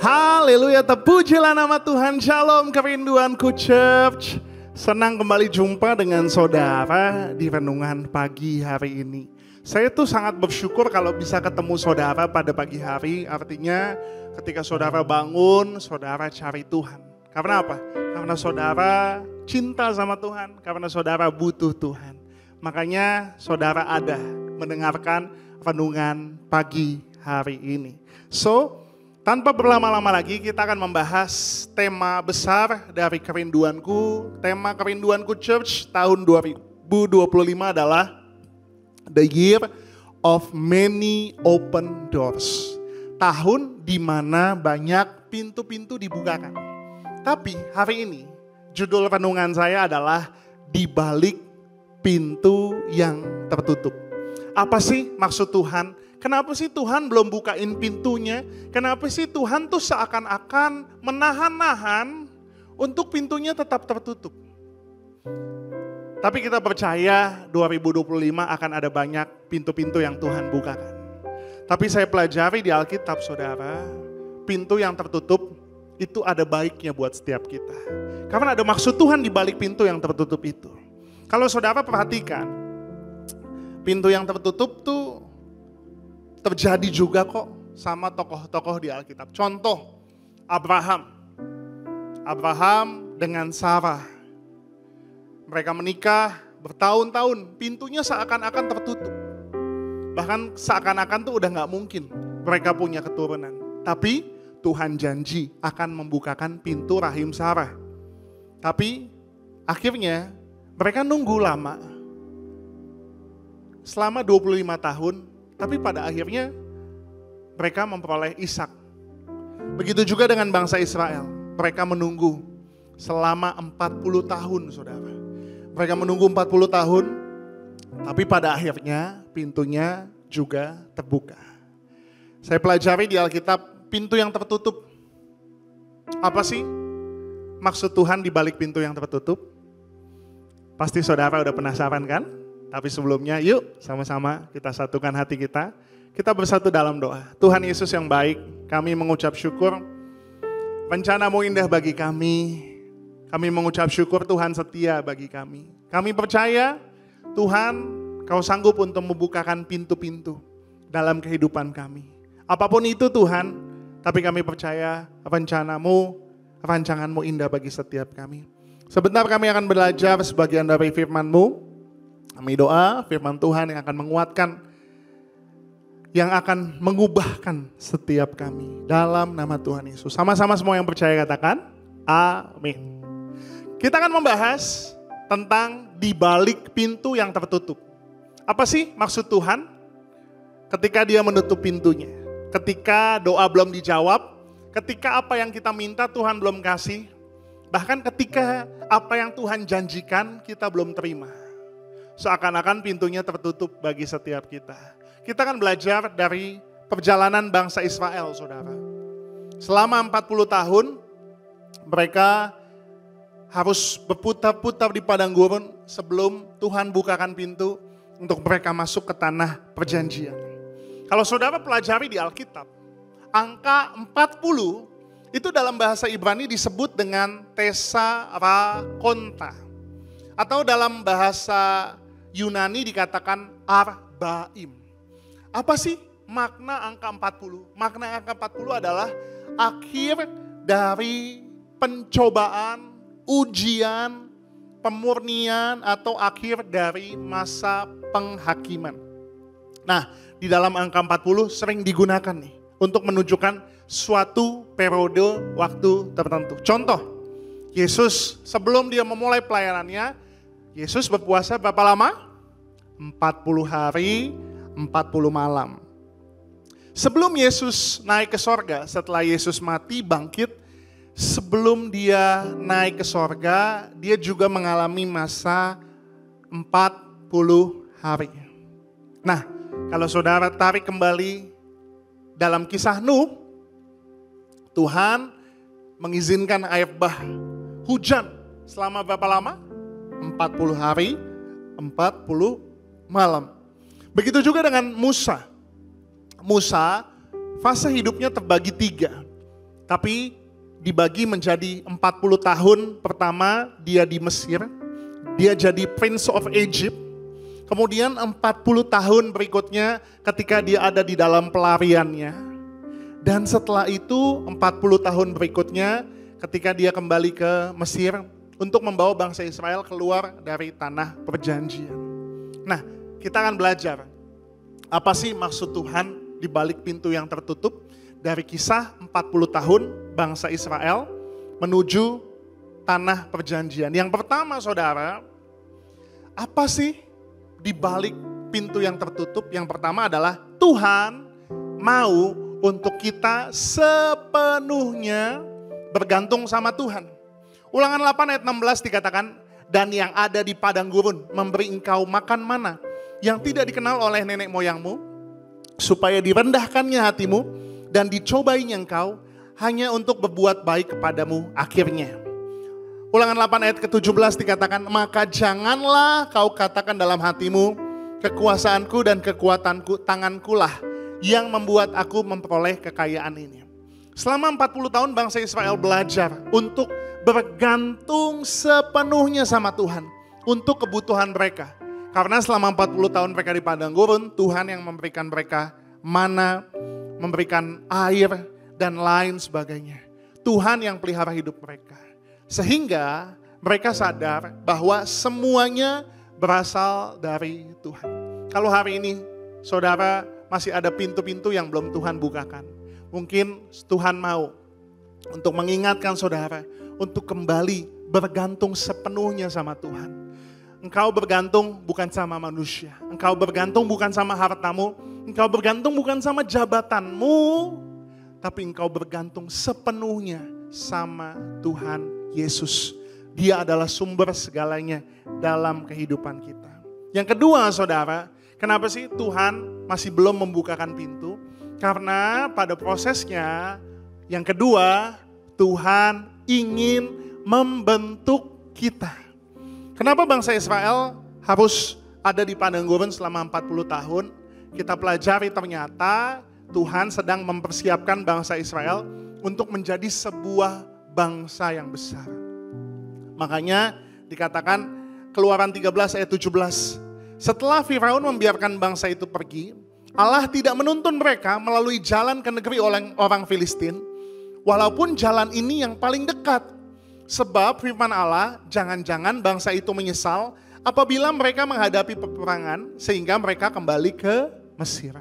Haleluya, terpujilah nama Tuhan. Shalom kerinduanku Church. Senang kembali jumpa dengan saudara di renungan pagi hari ini. Saya tuh sangat bersyukur kalau bisa ketemu saudara pada pagi hari. Artinya ketika saudara bangun, saudara cari Tuhan. Karena apa? Karena saudara cinta sama Tuhan. Karena saudara butuh Tuhan. Makanya saudara ada mendengarkan renungan pagi hari ini. So, tanpa berlama-lama lagi kita akan membahas tema besar dari kerinduanku. Tema kerinduanku Church tahun 2025 adalah The Year of Many Open Doors. Tahun di mana banyak pintu-pintu dibukakan. Tapi hari ini judul renungan saya adalah Di Balik Pintu yang Tertutup. Apa sih maksud Tuhan? Kenapa sih Tuhan belum bukain pintunya? Kenapa sih Tuhan tuh seakan-akan menahan-nahan untuk pintunya tetap tertutup? Tapi kita percaya 2025 akan ada banyak pintu-pintu yang Tuhan bukakan. Tapi saya pelajari di Alkitab saudara, pintu yang tertutup itu ada baiknya buat setiap kita. Karena ada maksud Tuhan di balik pintu yang tertutup itu. Kalau saudara perhatikan, pintu yang tertutup tuh terjadi juga kok sama tokoh-tokoh di Alkitab. Contoh, Abraham dengan Sarah. Mereka menikah bertahun-tahun, pintunya seakan-akan tertutup. Bahkan seakan-akan tuh udah gak mungkin mereka punya keturunan. Tapi Tuhan janji akan membukakan pintu rahim Sarah. Tapi akhirnya mereka nunggu lama. Selama 25 tahun, tapi pada akhirnya mereka memperoleh Ishak. Begitu juga dengan bangsa Israel. Mereka menunggu selama 40 tahun saudara. Mereka menunggu 40 tahun, tapi pada akhirnya pintunya juga terbuka. Saya pelajari di Alkitab pintu yang tertutup. Apa sih maksud Tuhan di balik pintu yang tertutup? Pasti saudara udah penasaran kan? Tapi sebelumnya yuk sama-sama kita satukan hati kita. Kita bersatu dalam doa. Tuhan Yesus yang baik, kami mengucap syukur. Rencana-Mu indah bagi kami. Kami mengucap syukur Tuhan setia bagi kami. Kami percaya Tuhan Kau sanggup untuk membukakan pintu-pintu dalam kehidupan kami. Apapun itu Tuhan, tapi kami percaya rencana-Mu, rancangan-Mu indah bagi setiap kami. Sebentar kami akan belajar sebagian dari firman-Mu. Kami doa firman Tuhan yang akan menguatkan, yang akan mengubahkan setiap kami. Dalam nama Tuhan Yesus. Sama-sama semua yang percaya katakan, amin. Kita akan membahas tentang di balik pintu yang tertutup. Apa sih maksud Tuhan ketika Dia menutup pintunya? Ketika doa belum dijawab, ketika apa yang kita minta Tuhan belum kasih, bahkan ketika apa yang Tuhan janjikan kita belum terima. Seakan-akan pintunya tertutup bagi setiap kita. Kita akan belajar dari perjalanan bangsa Israel, saudara. Selama 40 tahun, mereka harus berputar-putar di padang gurun sebelum Tuhan bukakan pintu untuk mereka masuk ke tanah perjanjian. Kalau saudara pelajari di Alkitab, angka 40 itu dalam bahasa Ibrani disebut dengan Tesarakonta. Atau dalam bahasa Yunani dikatakan Arbaim. Apa sih makna angka 40? Makna angka 40 adalah akhir dari pencobaan, ujian, pemurnian atau akhir dari masa penghakiman. Nah, di dalam angka 40 sering digunakan nih untuk menunjukkan suatu periode waktu tertentu. Contoh, Yesus sebelum Dia memulai pelayanannya, Yesus berpuasa berapa lama? 40 hari, 40 malam. Sebelum Yesus naik ke sorga, setelah Yesus mati, bangkit, sebelum Dia naik ke sorga, Dia juga mengalami masa 40 hari. Nah, kalau saudara tarik kembali dalam kisah Nuh, Tuhan mengizinkan air bah hujan selama berapa lama? 40 hari, 40 malam. Begitu juga dengan Musa. Musa fase hidupnya terbagi 3. Tapi dibagi menjadi 40 tahun. Pertama dia di Mesir, dia jadi Prince of Egypt. Kemudian 40 tahun berikutnya ketika dia ada di dalam pelariannya. Dan setelah itu 40 tahun berikutnya ketika dia kembali ke Mesir untuk membawa bangsa Israel keluar dari tanah perjanjian. Nah, kita akan belajar apa sih maksud Tuhan di balik pintu yang tertutup dari kisah 40 tahun bangsa Israel menuju tanah perjanjian. Yang pertama saudara, apa sih di balik pintu yang tertutup? Yang pertama adalah Tuhan mau untuk kita sepenuhnya bergantung sama Tuhan. Ulangan 8 ayat 16 dikatakan, dan yang ada di padang gurun memberi engkau makan mana yang tidak dikenal oleh nenek moyangmu, supaya direndahkannya hatimu dan dicobainya engkau hanya untuk berbuat baik kepadamu akhirnya. Ulangan 8 ayat ke-17 dikatakan, maka janganlah kau katakan dalam hatimu, kekuasaanku dan kekuatanku tanganku lah yang membuat aku memperoleh kekayaan ini. Selama 40 tahun bangsa Israel belajar untuk bergantung sepenuhnya sama Tuhan untuk kebutuhan mereka. Karena selama 40 tahun mereka di padang gurun, Tuhan yang memberikan mereka mana, memberikan air, dan lain sebagainya. Tuhan yang pelihara hidup mereka. Sehingga mereka sadar bahwa semuanya berasal dari Tuhan. Kalau hari ini saudara masih ada pintu-pintu yang belum Tuhan bukakan, mungkin Tuhan mau untuk mengingatkan saudara untuk kembali bergantung sepenuhnya sama Tuhan. Engkau bergantung bukan sama manusia. Engkau bergantung bukan sama hartamu. Engkau bergantung bukan sama jabatanmu. Tapi engkau bergantung sepenuhnya sama Tuhan Yesus. Dia adalah sumber segalanya dalam kehidupan kita. Yang kedua saudara, kenapa sih Tuhan masih belum membukakan pintu? Karena pada prosesnya yang kedua, Tuhan ingin membentuk kita. Kenapa bangsa Israel harus ada di padang gurun selama 40 tahun? Kita pelajari ternyata Tuhan sedang mempersiapkan bangsa Israel untuk menjadi sebuah bangsa yang besar. Makanya dikatakan Keluaran 13 ayat 17. Setelah Firaun membiarkan bangsa itu pergi, Allah tidak menuntun mereka melalui jalan ke negeri orang Filistin, walaupun jalan ini yang paling dekat. Sebab firman Allah, jangan-jangan bangsa itu menyesal apabila mereka menghadapi peperangan sehingga mereka kembali ke Mesir.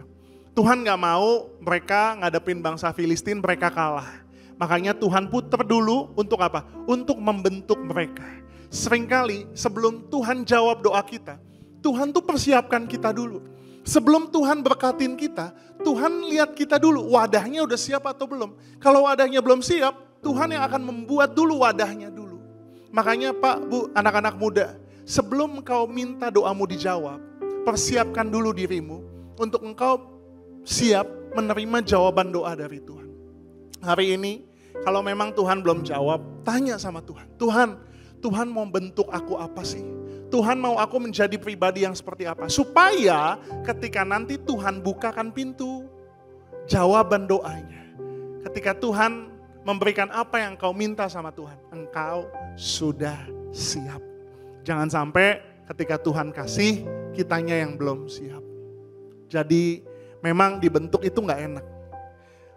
Tuhan gak mau mereka ngadepin bangsa Filistin, mereka kalah. Makanya Tuhan putar dulu untuk apa? Untuk membentuk mereka. Seringkali sebelum Tuhan jawab doa kita, Tuhan tuh persiapkan kita dulu. Sebelum Tuhan berkatin kita, Tuhan lihat kita dulu, wadahnya udah siap atau belum. Kalau wadahnya belum siap, Tuhan yang akan membuat dulu wadahnya dulu. Makanya Pak, Bu, anak-anak muda, sebelum engkau minta doamu dijawab, persiapkan dulu dirimu untuk engkau siap menerima jawaban doa dari Tuhan. Hari ini, kalau memang Tuhan belum jawab, tanya sama Tuhan. Tuhan mau bentuk aku apa sih? Tuhan mau aku menjadi pribadi yang seperti apa? Supaya ketika nanti Tuhan bukakan pintu jawaban doanya. Ketika Tuhan memberikan apa yang engkau minta sama Tuhan, engkau sudah siap. Jangan sampai ketika Tuhan kasih, kitanya yang belum siap. Jadi memang dibentuk itu gak enak.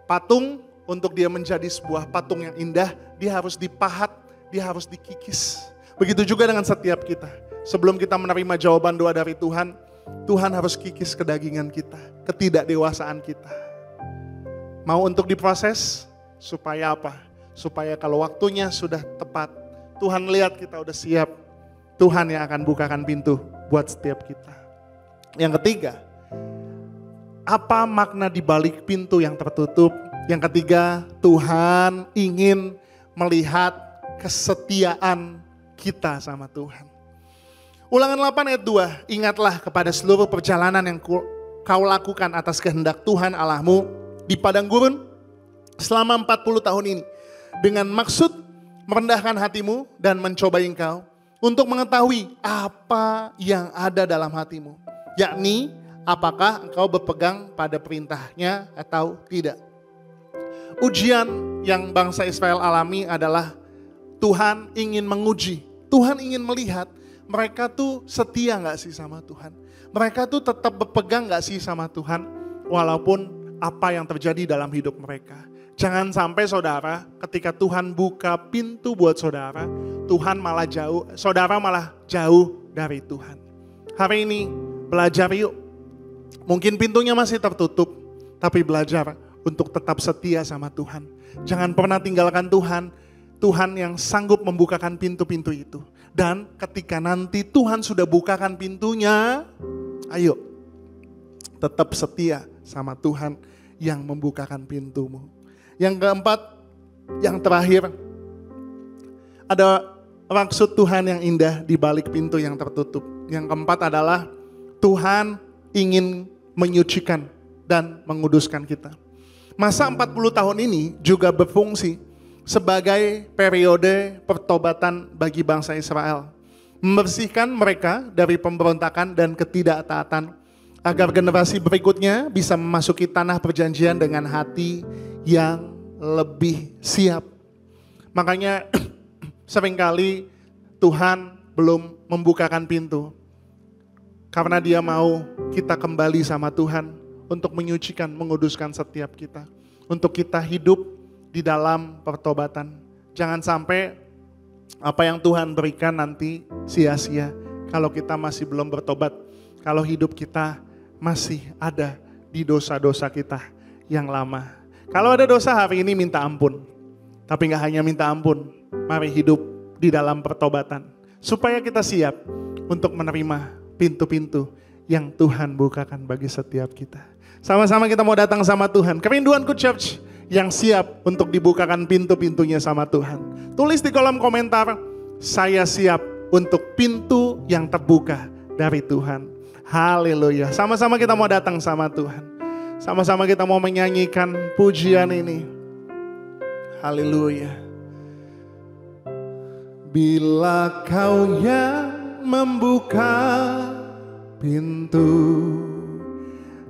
Patung untuk dia menjadi sebuah patung yang indah, dia harus dipahat, dia harus dikikis. Begitu juga dengan setiap kita. Sebelum kita menerima jawaban doa dari Tuhan, Tuhan harus kikis kedagingan kita, ketidakdewasaan kita. Mau untuk diproses? Supaya apa? Supaya kalau waktunya sudah tepat, Tuhan lihat kita udah siap, Tuhan yang akan bukakan pintu buat setiap kita. Yang ketiga, apa makna di balik pintu yang tertutup? Yang ketiga, Tuhan ingin melihat kesetiaan kita sama Tuhan. Ulangan 8 ayat 2, ingatlah kepada seluruh perjalanan yang kau lakukan atas kehendak Tuhan Allahmu di padang gurun selama 40 tahun ini, dengan maksud merendahkan hatimu dan mencobai engkau untuk mengetahui apa yang ada dalam hatimu, yakni apakah engkau berpegang pada perintahnya atau tidak. ujian yang bangsa Israel alami adalah Tuhan ingin menguji. Tuhan ingin melihat mereka tuh setia gak sih sama Tuhan. Mereka tuh tetap berpegang gak sih sama Tuhan walaupun apa yang terjadi dalam hidup mereka. Jangan sampai saudara ketika Tuhan buka pintu buat saudara, saudara malah jauh dari Tuhan. Hari ini belajar yuk. Mungkin pintunya masih tertutup, tapi belajar untuk tetap setia sama Tuhan. Jangan pernah tinggalkan Tuhan. Tuhan yang sanggup membukakan pintu-pintu itu. Dan ketika nanti Tuhan sudah bukakan pintunya, ayo tetap setia sama Tuhan yang membukakan pintumu. Yang keempat, yang terakhir, ada maksud Tuhan yang indah di balik pintu yang tertutup. Yang keempat adalah Tuhan ingin menyucikan dan menguduskan kita. Masa 40 tahun ini juga berfungsi sebagai periode pertobatan bagi bangsa Israel. Membersihkan mereka dari pemberontakan dan ketidaktaatan, agar generasi berikutnya bisa memasuki tanah perjanjian dengan hati yang lebih siap. Makanya seringkali Tuhan belum membukakan pintu, karena Dia mau kita kembali sama Tuhan untuk menyucikan, menguduskan setiap kita. Untuk kita hidup di dalam pertobatan. Jangan sampai apa yang Tuhan berikan nanti sia-sia kalau kita masih belum bertobat. Kalau hidup kita masih ada di dosa-dosa kita yang lama. Kalau ada dosa hari ini minta ampun. Tapi gak hanya minta ampun, mari hidup di dalam pertobatan. Supaya kita siap untuk menerima pintu-pintu yang Tuhan bukakan bagi setiap kita. Sama-sama kita mau datang sama Tuhan. Kerinduanku church yang siap untuk dibukakan pintu-pintunya sama Tuhan. Tulis di kolom komentar, saya siap untuk pintu yang terbuka dari Tuhan. Haleluya. Sama-sama kita mau datang sama Tuhan. Sama-sama kita mau menyanyikan pujian ini. Haleluya. Bila Kau yang membuka pintu,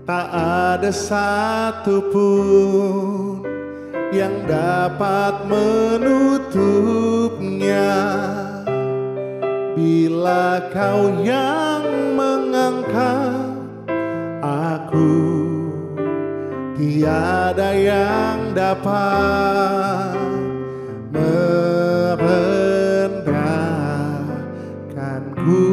tak ada satupun yang dapat menutupnya. Bila Kau yang mengangkat aku, tiada yang dapat merendahkanku.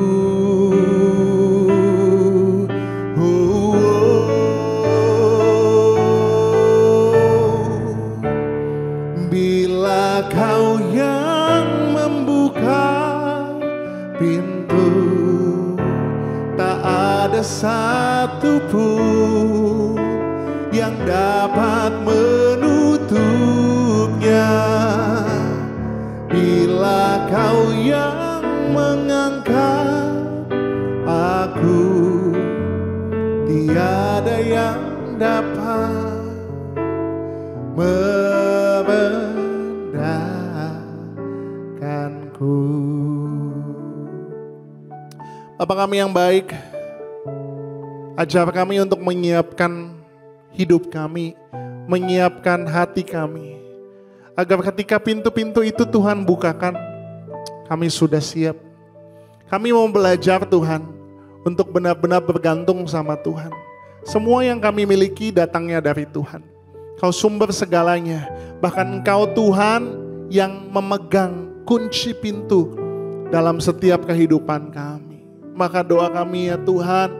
Bila Kau yang membuka pintu, tak ada satupun yang dapat menutupnya. Bila Kau yang mengangkat aku, tiada yang dapat merendahkanku. Bapa kami yang baik, ajar kami untuk menyiapkan hidup kami, menyiapkan hati kami, agar ketika pintu-pintu itu Tuhan bukakan, kami sudah siap. Kami mau belajar Tuhan, untuk benar-benar bergantung sama Tuhan. Semua yang kami miliki datangnya dari Tuhan. Kau sumber segalanya, bahkan Engkau Tuhan yang memegang kunci pintu dalam setiap kehidupan kami. Maka doa kami ya Tuhan,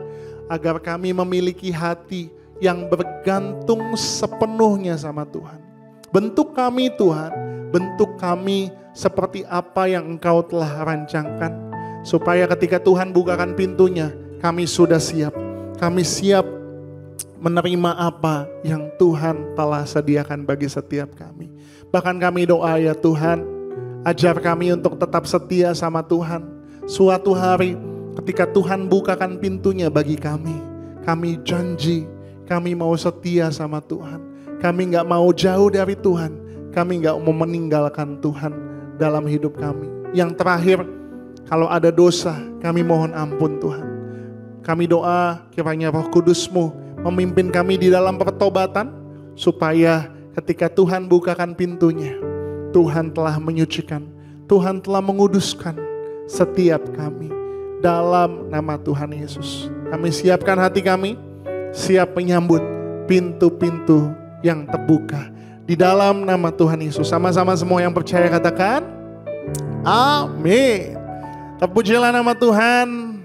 agar kami memiliki hati yang bergantung sepenuhnya sama Tuhan. Bentuk kami Tuhan, bentuk kami seperti apa yang Engkau telah rancangkan. Supaya ketika Tuhan bukakan pintunya, kami sudah siap. Kami siap menerima apa yang Tuhan telah sediakan bagi setiap kami. Bahkan kami doa ya Tuhan, ajar kami untuk tetap setia sama Tuhan. Suatu hari ketika Tuhan bukakan pintunya bagi kami janji kami mau setia sama Tuhan. Kami gak mau jauh dari Tuhan. Kami gak mau meninggalkan Tuhan dalam hidup kami. Yang terakhir, kalau ada dosa, kami mohon ampun Tuhan. Kami doa kiranya Roh Kudus-Mu memimpin kami di dalam pertobatan, supaya ketika Tuhan bukakan pintunya, Tuhan telah menyucikan, Tuhan telah menguduskan setiap kami dalam nama Tuhan Yesus. Kami siapkan hati kami, siap menyambut pintu-pintu yang terbuka di dalam nama Tuhan Yesus. Sama-sama semua yang percaya katakan, amin. Terpujilah nama Tuhan.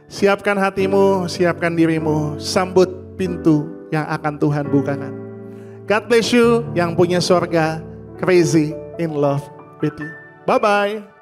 Siapkan hatimu, siapkan dirimu, sambut pintu yang akan Tuhan bukakan. God bless you yang punya surga, crazy in love with you. Bye-bye.